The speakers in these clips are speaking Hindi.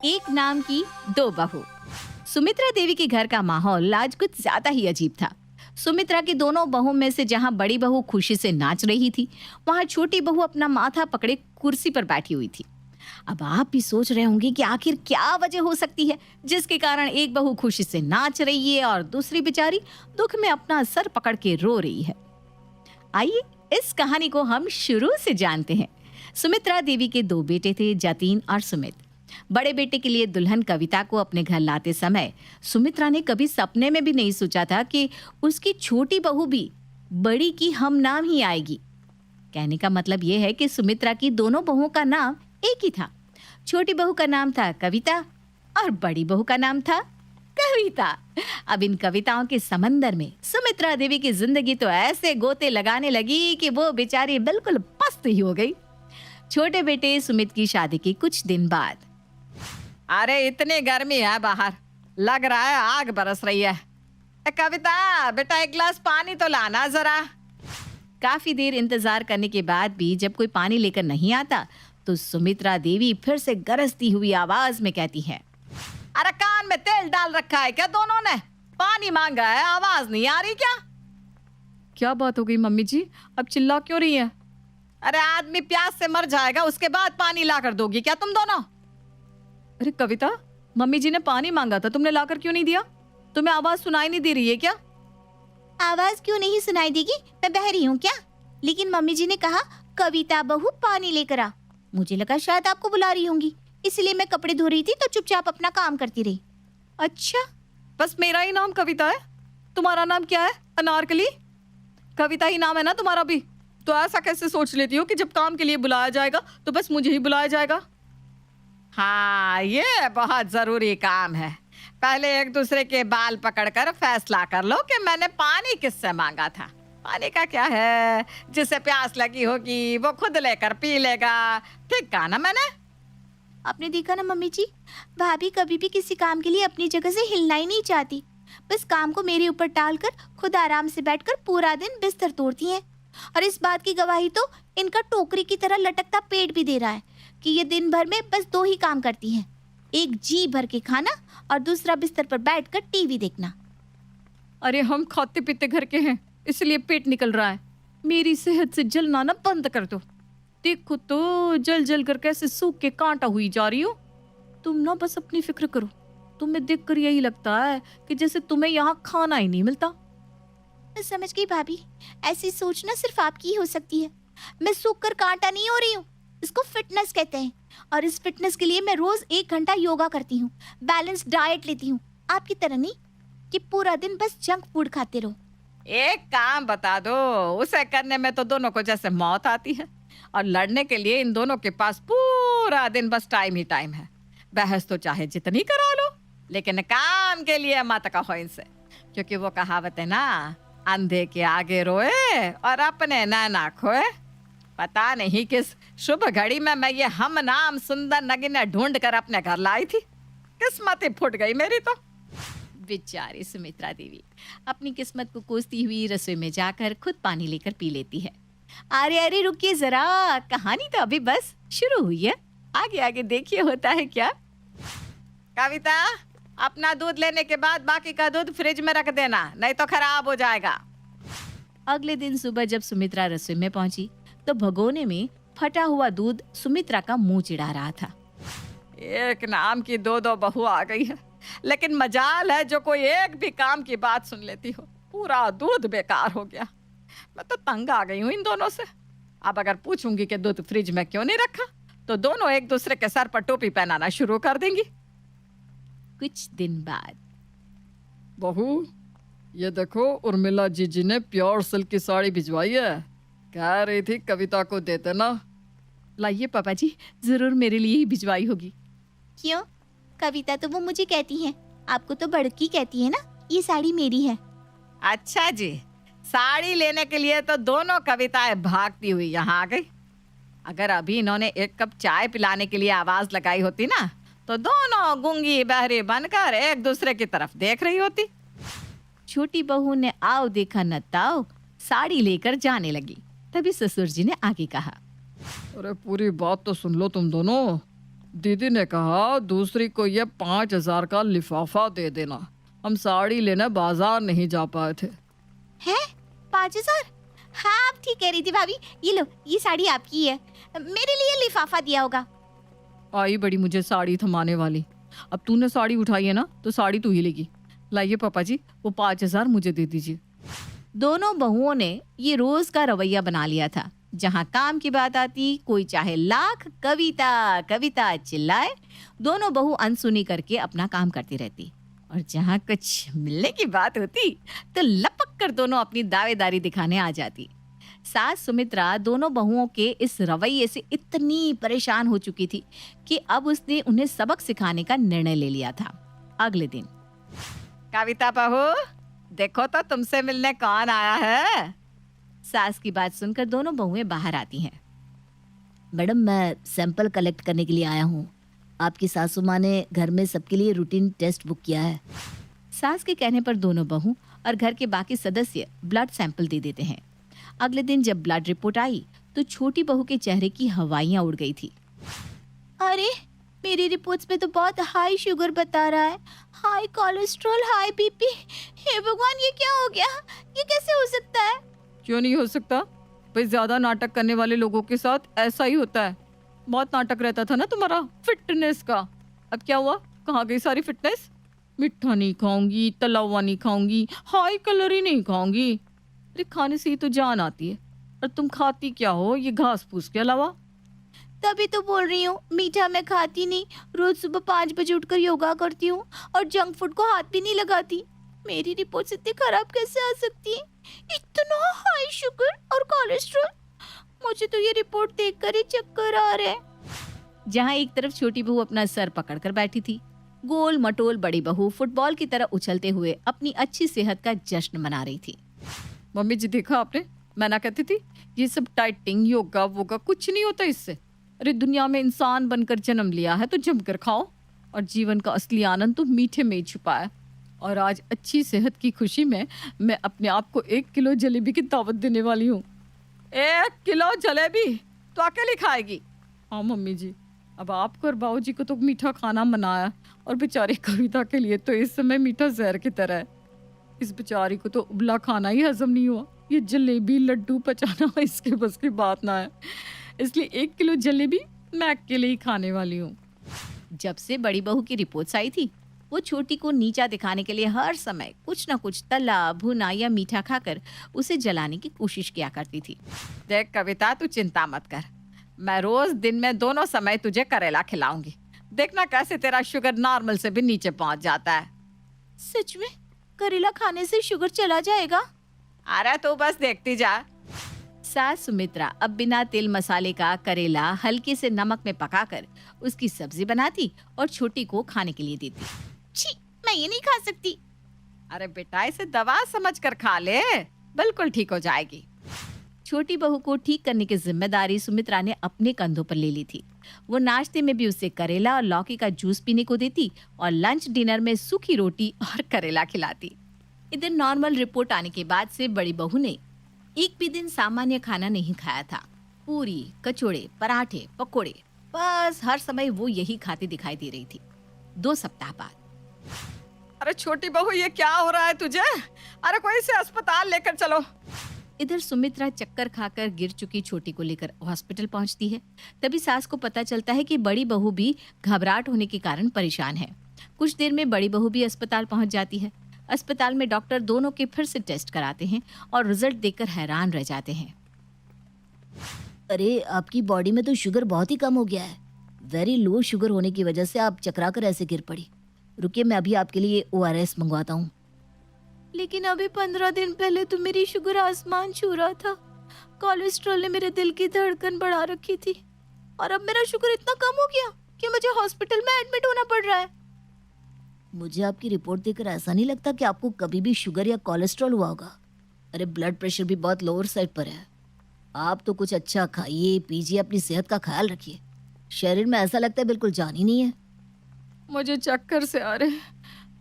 एक नाम की दो बहू। सुमित्रा देवी के घर का माहौल आज कुछ ज्यादा ही अजीब था। सुमित्रा की दोनों बहू में से जहां बड़ी बहू खुशी से नाच रही थी, वहां छोटी बहू अपना माथा पकड़े कुर्सी पर बैठी हुई थी। अब आप भी सोच रहे होंगे कि आखिर क्या वजह हो सकती है जिसके कारण एक बहू खुशी से नाच रही है और दूसरी बेचारी दुख में अपना सर पकड़ के रो रही है। आइए इस कहानी को हम शुरू से जानते हैं। सुमित्रा देवी के दो बेटे थे, जतीन और सुमित। बड़े बेटे के लिए दुल्हन कविता को अपने घर लाते समय सुमित्रा ने कभी सपने में भी नहीं सोचा था कि उसकी छोटी बहू भी बड़ी की हम नाम ही आएगी। कहने का मतलब यह है कि सुमित्रा की दोनों बहुओं का नाम एक ही था। छोटी बहू का नाम था कविता और बड़ी बहू का नाम था कविता। अब इन कविताओं के समंदर में सुमित्रा देवी की जिंदगी तो ऐसे गोते लगाने लगी कि वो बेचारी बिल्कुल पस्त ही हो गई। छोटे बेटे सुमित की शादी के कुछ दिन बाद, अरे इतनी गर्मी है बाहर, लग रहा है आग बरस रही है। कविता बेटा एक गिलास पानी तो लाना जरा। काफी देर इंतजार करने के बाद भी जब कोई पानी लेकर नहीं आता तो सुमित्रा देवी फिर से गरजती हुई आवाज में कहती है, अरे कान में तेल डाल रखा है क्या दोनों ने? पानी मांगा है, आवाज नहीं आ रही क्या? क्या बात हो गई मम्मी जी, अब चिल्ला क्यों रही है? अरे आदमी प्यास से मर जाएगा, उसके बाद पानी ला कर दोगी क्या तुम दोनों? अरे कविता, मम्मी जी ने पानी मांगा था, तुमने लाकर क्यों नहीं दिया? तुम्हें आवाज सुनाई नहीं दे रही है क्या? आवाज क्यों नहीं सुनाई देगी? मैं बहरी हूँ क्या? लेकिन मम्मी जी ने कहा कविता बहू पानी लेकर आ। मुझे लगा शायद आपको बुला रही होंगी, इसलिए मैं कपड़े धो रही थी तो चुपचाप अपना काम करती रही। अच्छा, बस मेरा ही नाम कविता है? तुम्हारा नाम क्या है? अनारकली? कविता ही नाम है ना तुम्हारा भी? तो ऐसा कैसे सोच लेती हो कि जब काम के लिए बुलाया जाएगा तो बस मुझे ही बुलाया जाएगा? हाँ, ये बहुत जरूरी काम है। पहले एक दूसरे के बाल पकड़कर फैसला कर लो कि मैंने पानी किससे मांगा था। पानी का क्या है, जिसे प्यास लगी होगी वो खुद लेकर पी लेगा। ठीक कहा ना मैंने? आपने देखा ना मम्मी जी, भाभी कभी भी किसी काम के लिए अपनी जगह से हिलना ही नहीं चाहती। बस काम को मेरे ऊपर टालकर खुद आराम से बैठकर पूरा दिन बिस्तर तोड़ती हैं। और इस बात की गवाही तो इनका टोकरी की तरह लटकता पेट भी दे रहा है कि ये दिन भर में बस दो ही काम करती हैं, एक जी भर के खाना और दूसरा बिस्तर पर बैठकर टीवी देखना। अरे हम खाते पीते घर के हैं, इसलिए पेट निकल रहा है। मेरी सेहत से जलना ना बंद कर दो। देखो तो जल जल कर कैसे सूख के कांटा हुई जा रही हो। तुम ना बस अपनी फिक्र करो। तुम्हें देखकर यही लगता है कि जैसे तुम्हें यहाँ खाना ही नहीं मिलता। मैं समझ गई भाभी, ऐसी सोचना सिर्फ आपकी ही हो सकती है। मैं सूख कर कांटा नहीं हो रही हूँ, इसको फिटनेस कहते हैं। और इस फिटनेस के लिए मैं रोज 1 घंटा योगा करती हूँ, बैलेंस डाइट लेती हूँ। आपकी तरह नहीं कि पूरा दिन बस जंक फूड खाते रहो। एक काम बता दो, उसे करने में तो दोनों को जैसे मौत आती है और लड़ने के लिए इन दोनों के पास पूरा दिन बस टाइम ही टाइम है। बहस तो चाहे जितनी करा लो, लेकिन काम के लिए मत कहो इनसे, क्योंकि वो कहावत है ना, अंधे के आगे रोए और अपने नैना खोए। पता नहीं किस शुभ घड़ी में मैं ये हम नाम सुंदर नगीने ढूंढ कर अपने घर लाई थी। किस्मत ही फूट गई मेरी तो। बेचारी सुमित्रा देवी अपनी किस्मत को कोसती हुई रसोई में जाकर खुद पानी लेकर पी लेती है। अरे अरे रुकिए जरा, कहानी तो अभी बस शुरू हुई है, आगे आगे देखिए होता है क्या। कविता, अपना दूध लेने के बाद बाकी का दूध फ्रिज में रख देना, नहीं तो खराब हो जाएगा। अगले दिन सुबह जब सुमित्रा रसोई में पहुंची तो भगोने में फटा हुआ दूध सुमित्रा का मुंह चिढ़ा रहा था। एक नाम की दो दो बहू आ गई है, लेकिन मजाल है जो कोई एक भी काम की बात सुन लेती हो। पूरा दूध बेकार हो गया। मैं तो तंग आ गई हूँ इन दोनों से। अब अगर पूछूंगी कि दूध फ्रिज में क्यों नहीं रखा तो दोनों एक दूसरे के सर पर टोपी पहनाना शुरू कर देंगी। कुछ दिन बाद, बहू ये देखो, उर्मिला जीजी ने प्योर सिल्क की साड़ी भिजवाई है। कह रही थी कविता को देते ना। लाइए पापा जी, जरूर मेरे लिए ही भिजवाई होगी। क्यों? कविता तो वो मुझे कहती है, आपको तो बड़की कहती है ना। ये साड़ी मेरी है। अच्छा जी, साड़ी लेने के लिए तो दोनों कविताएं भागती हुई यहाँ आ गई। अगर अभी इन्होंने एक कप चाय पिलाने के लिए आवाज लगाई होती ना तो दोनों गूंगी बहरी बनकर एक दूसरे की तरफ देख रही होती। छोटी बहू ने आओ देखा न ताओ साड़ी लेकर जाने लगी। तभी ससुर जी ने आगे कहा, अरे पूरी बात तो सुन लो तुम दोनों। दीदी ने कहा दूसरी को ये 5,000 का लिफाफा दे देना। हम साड़ी लेने बाजार नहीं जा पाए थे। है 5,000? हाँ आप ठीक कह रही थी भाभी। ये लो, ये साड़ी आपकी है, मेरे लिए लिफाफा दिया होगा। आई बड़ी मुझे साड़ी थमाने वाली। अब तूने साड़ी उठाई है ना, तो साड़ी तू ही लेगी। लाइए पापा जी, वो 5,000 मुझे दे दीजिए। दोनों बहुओं ने ये रोज का रवैया बना लिया था। जहाँ काम की बात आती, कोई चाहे लाख कविता कविता चिल्लाए, दोनों बहू अनसुनी करके अपना काम करती रहती। और जहाँ कुछ मिलने की बात होती तो लपक कर दोनों अपनी दावेदारी दिखाने आ जाती। सास सुमित्रा दोनों बहुओं के इस रवैये से इतनी परेशान हो चुकी थी कि अब उसने उन्हें सबक सिखाने का निर्णय ले लिया था। अगले दिन, कविता बहू, देखो तो तुमसे मिलने कौन आया है। सास की बात सुनकर दोनों बहुएं बाहर आती हैं। मैडम, मैं सैंपल कलेक्ट करने के लिए आया हूँ। आपकी सासू माँ ने घर में सबके लिए रूटीन टेस्ट बुक किया है। सास के कहने पर दोनों बहू और घर के बाकी सदस्य ब्लड सैंपल दे देते हैं। अगले दिन जब ब्लड रिपोर्ट आई तो छोटी बहू के चेहरे की हवाइयां उड़ गई थी। अरे मेरी रिपोर्ट्स में तो बहुत हाई शुगर बता रहा है, हाई कोलेस्ट्रॉल, हाई बीपी। हे भगवान, ये क्या हो गया? ये कैसे हो सकता है? क्यों नहीं हो सकता भाई, ज्यादा नाटक करने वाले लोगों के साथ ऐसा ही होता है। बहुत नाटक रहता था ना तुम्हारा फिटनेस का। अब क्या हुआ? कहाँ गई सारी फिटनेस? मिठा नहीं खाऊंगी, तला हुआ नहीं खाऊंगी, हाई कैलोरी नहीं खाऊंगी। अरे खाने से ही तो जान आती है। और तुम खाती क्या हो ये घास फूस के अलावा? तभी तो बोल रही हूँ, मीठा मैं खाती नहीं। रोज सुबह 5 बजे उठकर योगा करती हूँ और जंक फूड को हाथ भी नहीं लगाती। मेरी रिपोर्ट इतनी खराब कैसे आ सकती है? इतना हाई शुगर और कोलेस्ट्रॉल। मुझे तो ये रिपोर्ट देखकर ही चक्कर आ रहे हैं। जहाँ एक तरफ छोटी बहू अपना सर पकड़कर बैठी थी, गोल मटोल बड़ी बहू फुटबॉल की तरह उछलते हुए अपनी अच्छी सेहत का जश्न मना रही थी। मम्मी जी देखा आपने, मैं ना कहती थी ये सब डाइटिंग योगा वोगा कुछ नहीं होता इससे। अरे दुनिया में इंसान बनकर जन्म लिया है तो जमकर खाओ, और जीवन का असली आनंद तो मीठे में ही छुपा है। और आज अच्छी सेहत की खुशी में मैं अपने आप को 1 किलो जलेबी की दावत देने वाली हूँ। 1 किलो जलेबी तो अकेली खाएगी? हाँ मम्मी जी, अब आपको और बाबूजी को तो मीठा खाना मनाया, और बेचारी कविता के लिए तो इस समय मीठा जहर की तरह है। इस बेचारी को तो उबला खाना ही हजम नहीं हुआ। ये जलेबी लड्डू पचाना इसके बस की बात ना है। इसलिए 1 किलो जलेबी मैं अकेले ही खाने वाली हूँ। जब से बड़ी बहू की रिपोर्ट्स आई थी, वो छोटी को नीचा दिखाने के लिए हर समय कुछ न कुछ तला भुना या मीठा खाकर उसे जलाने की कोशिश किया करती थी। देख कविता, तू चिंता मत कर, मैं रोज दिन में दोनों समय तुझे करेला खिलाऊंगी। देखना कैसे तेरा शुगर नॉर्मल से भी नीचे पहुंच जाता है। सच में करेला खाने से शुगर चला जाएगा? अरे तू बस देखती जा। सास सुमित्रा अब बिना तेल मसाले का करेला हल्के से नमक में पकाकर उसकी सब्जी बनाती और छोटी को खाने के लिए देती। छी, मैं ये नहीं खा सकती। अरे बेटा, इसे दवा समझकर खा ले, बिल्कुल ठीक हो जाएगी। छोटी बहू को ठीक करने की जिम्मेदारी सुमित्रा ने अपने कंधों पर ले ली थी। वो नाश्ते में भी उसे करेला और लौकी का जूस पीने को देती और लंच डिनर में सूखी रोटी और करेला खिलाती। इधर नॉर्मल रिपोर्ट आने के बाद से बड़ी बहू ने एक भी दिन सामान्य खाना नहीं खाया था। पूरी, कचौड़े, पराठे, पकोड़े, बस हर समय वो यही खाती दिखाई दे रही थी। 2 सप्ताह बाद, अरे छोटी बहू, ये क्या हो रहा है तुझे? अरे कोई से अस्पताल लेकर चलो। इधर सुमित्रा चक्कर खाकर गिर चुकी छोटी को लेकर हॉस्पिटल पहुंचती है। तभी सास को पता चलता है कि बड़ी बहू भी घबराहट होने के कारण परेशान है। कुछ देर में बड़ी बहू भी अस्पताल पहुंच जाती है। अस्पताल में डॉक्टर दोनों के फिर से टेस्ट कराते हैं और रिजल्ट देखकर हैरान रह जाते हैं। अरे, आपकी बॉडी में तो शुगर बहुत ही कम हो गया है। वेरी लो शुगर होने की वजह से आप चकरा कर ऐसे गिर पड़ी। रुकिए, मैं अभी आपके लिए ORS मंगवाता हूँ। लेकिन अभी 15 दिन पहले तो मेरी शुगर आसमान छू रहा था। कोलेस्ट्रॉल ने मेरे दिल की धड़कन बढ़ा रखी थी और अब मेरा शुगर इतना कम हो गया कि मुझे हॉस्पिटल में एडमिट होना पड़ रहा है। मुझे आपकी रिपोर्ट देखकर ऐसा नहीं लगता कि आपको कभी भी शुगर या कोलेस्ट्रॉल हुआ होगा। अरे, ब्लड प्रेशर भी बहुत लोअर साइड पर है। आप तो कुछ अच्छा खाइए पीजिए, अपनी सेहत का ख्याल रखिए। शरीर में ऐसा लगता है बिल्कुल जान ही नहीं है। मुझे चक्कर से आ रहे।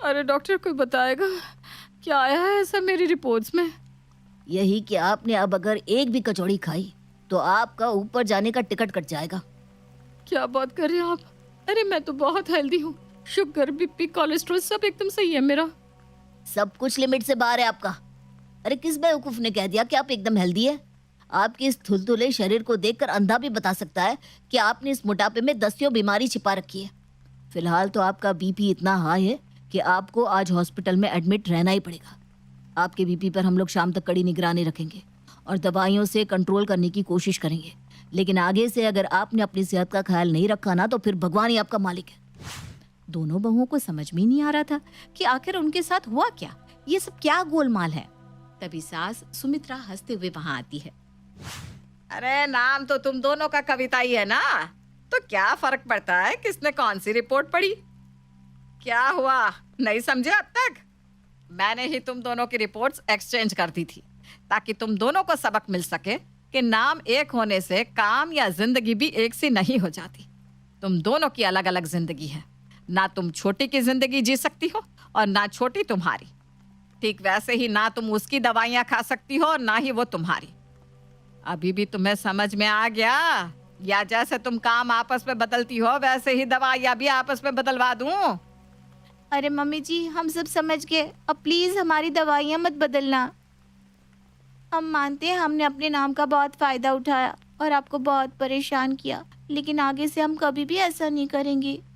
अरे डॉक्टर, कोई बताएगा क्या आया है ऐसा मेरी रिपोर्ट्स में? यही कि आपने अब अगर एक भी कचौड़ी खाई तो आपका ऊपर जाने का टिकट कट जाएगा। क्या बात कर रहे हैं आप? अरे मैं तो बहुत हेल्दी हूँ, शुगर बीपी कोलेस्ट्रॉल सब एकदम सही है मेरा। सब कुछ लिमिट से बाहर है आपका। अरे किस बेवकूफ ने कह दिया कि आप एकदम हेल्दी है? आपके इस थुलथुले शरीर को देखकर अंधा भी बता सकता है कि आपने इस मोटापे में दसियों बीमारी छिपा रखी है। फिलहाल तो आपका बीपी इतना हाई है कि आपको आज हॉस्पिटल में एडमिट रहना ही पड़ेगा। आपके बीपी पर हम लोग शाम तक कड़ी निगरानी रखेंगे और दवाइयों से कंट्रोल करने की कोशिश करेंगे। लेकिन आगे से अगर आपने अपनी सेहत का ख्याल नहीं रखा ना तो फिर भगवान ही आपका मालिक है। दोनों बहुओं को समझ में ही नहीं आ रहा था कि आखिर उनके साथ हुआ क्या, ये सब क्या गोलमाल है। तभी सास सुमित्रा हंसते हुए वहां आती है। अरे नाम तो तुम दोनों का कविता ही है ना, तो क्या फर्क पड़ता है किसने कौन सी रिपोर्ट पढ़ी? क्या हुआ, नहीं समझे अब तक? मैंने ही तुम दोनों की रिपोर्ट्स एक्सचेंज कर दी थी ताकि तुम दोनों को सबक मिल सके कि नाम एक होने से काम या जिंदगी भी एक सी नहीं हो जाती। तुम दोनों की अलग अलग जिंदगी है। ना तुम छोटी की जिंदगी जी सकती हो और ना छोटी तुम्हारी। ठीक वैसे ही ना तुम उसकी दवाइयाँ खा सकती हो और ना ही वो तुम्हारी। अभी भी तुम्हें समझ में आ गया? या जैसे तुम काम आपस में बदलती हो वैसे ही दवाइयाँ भी आपस में बदलवा दूं? अरे मम्मी जी, हम सब समझ गए, अब प्लीज हमारी दवाइयाँ मत बदलना। हम मानते हैं हमने अपने नाम का बहुत फायदा उठाया और आपको बहुत परेशान किया, लेकिन आगे से हम कभी भी ऐसा नहीं करेंगे।